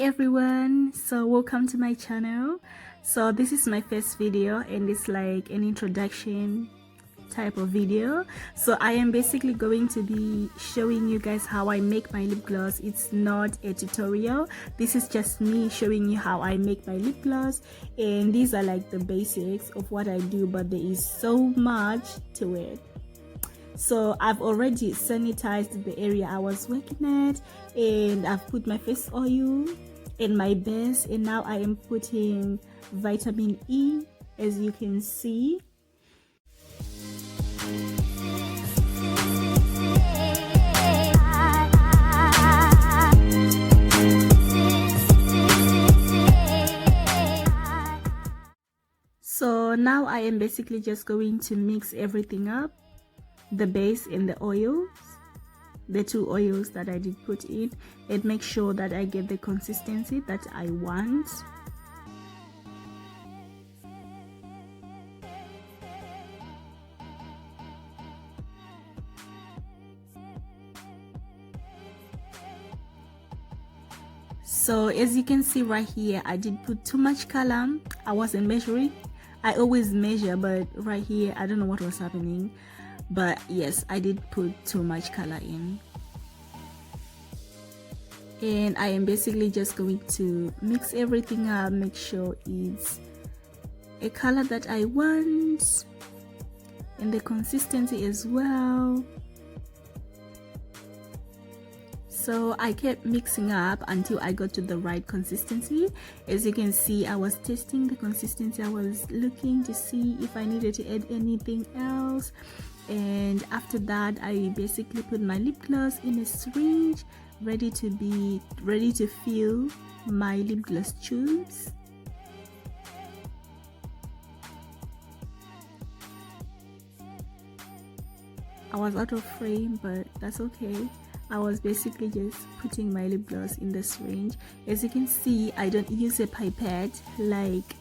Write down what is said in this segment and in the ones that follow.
everyone, so welcome to my channel. So this is my first video and it's like an introduction type of video. So I am basically going to be showing you guys how I make my lip gloss. It's not a tutorial, this is just me showing you how I make my lip gloss, and these are like the basics of what I do, but there is so much to it. So I've already sanitized the area I was working at, and I've put my face oil and my base, and now I am putting vitamin E, as you can see. So now I am basically just going to mix everything up, the base and the oils, the two oils that I did put in, and make sure that I get the consistency that I want. So as you can see right here, I did put too much color. I wasn't measuring. I always measure, but right here I don't know what was happening. But yes, I did put too much color in, and I am basically just going to mix everything up, make sure it's a color that I want and the consistency as well. So I kept mixing up until I got to the right consistency. As you can see, I was testing the consistency. I was looking to see if I needed to add anything else, and after that I basically put my lip gloss in a syringe, ready to fill my lip gloss tubes. I was out of frame, but that's okay. I was basically just putting my lip gloss in the syringe. As you can see, I don't use a pipette like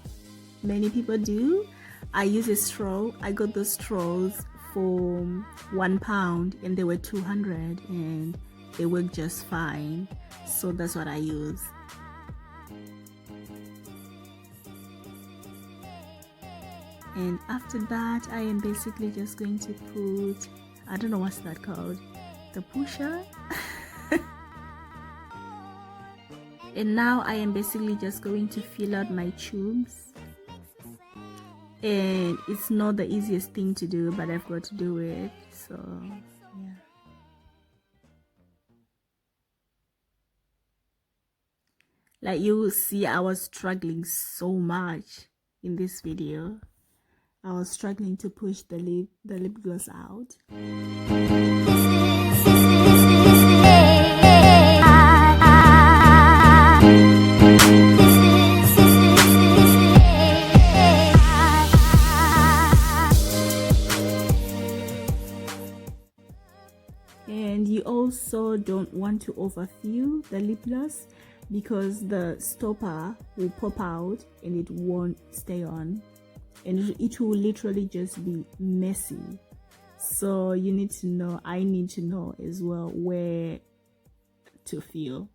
many people do. I use a straw. I got those straws for £1 and they were 200 and they work just fine. So that's what I use. And after that, I am basically just going to put, I don't know what's that called, the pusher. And now I am basically just going to fill out my tubes, and it's not the easiest thing to do, but I've got to do it. So yeah, like you will see, I was struggling so much in this video. I was struggling to push the lip gloss out. And you also don't want to overfill the lip gloss, because the stopper will pop out and it won't stay on, and it will literally just be messy. So you need to know, I need to know as well where to fill.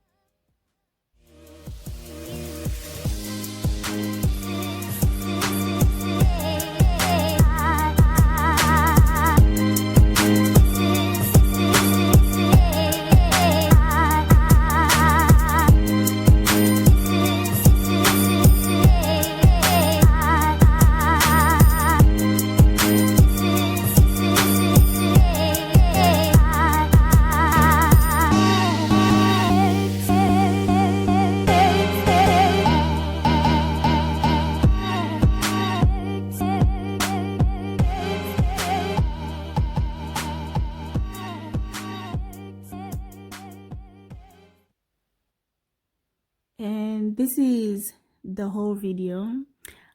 And this is the whole video.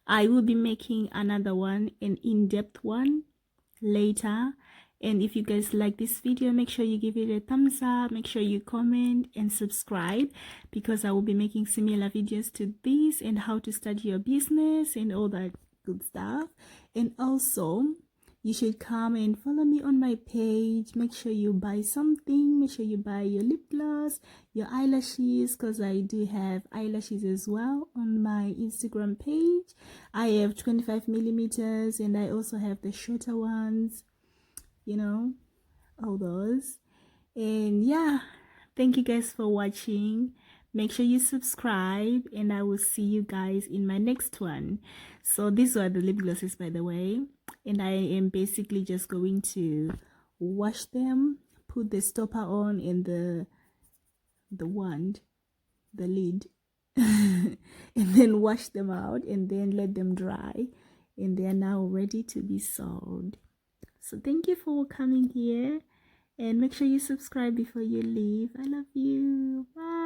I will be making another one, an in-depth one, later. And if you guys like this video, make sure you give it a thumbs up, make sure you comment and subscribe, because I will be making similar videos to this, and how to start your business and all that good stuff. And also you should come and follow me on my page. Make sure you buy something. Make sure you buy your lip gloss, your eyelashes, because I do have eyelashes as well on my Instagram page. I have 25 millimeters and I also have the shorter ones, you know, all those. And yeah, thank you guys for watching. Make sure you subscribe and I will see you guys in my next one. So these are the lip glosses, by the way, and I am basically just going to wash them, put the stopper on and the wand, the lid, and then wash them out and then let them dry, and they are now ready to be sold. So thank you for coming here. And make sure you subscribe before you leave. I love you. Bye.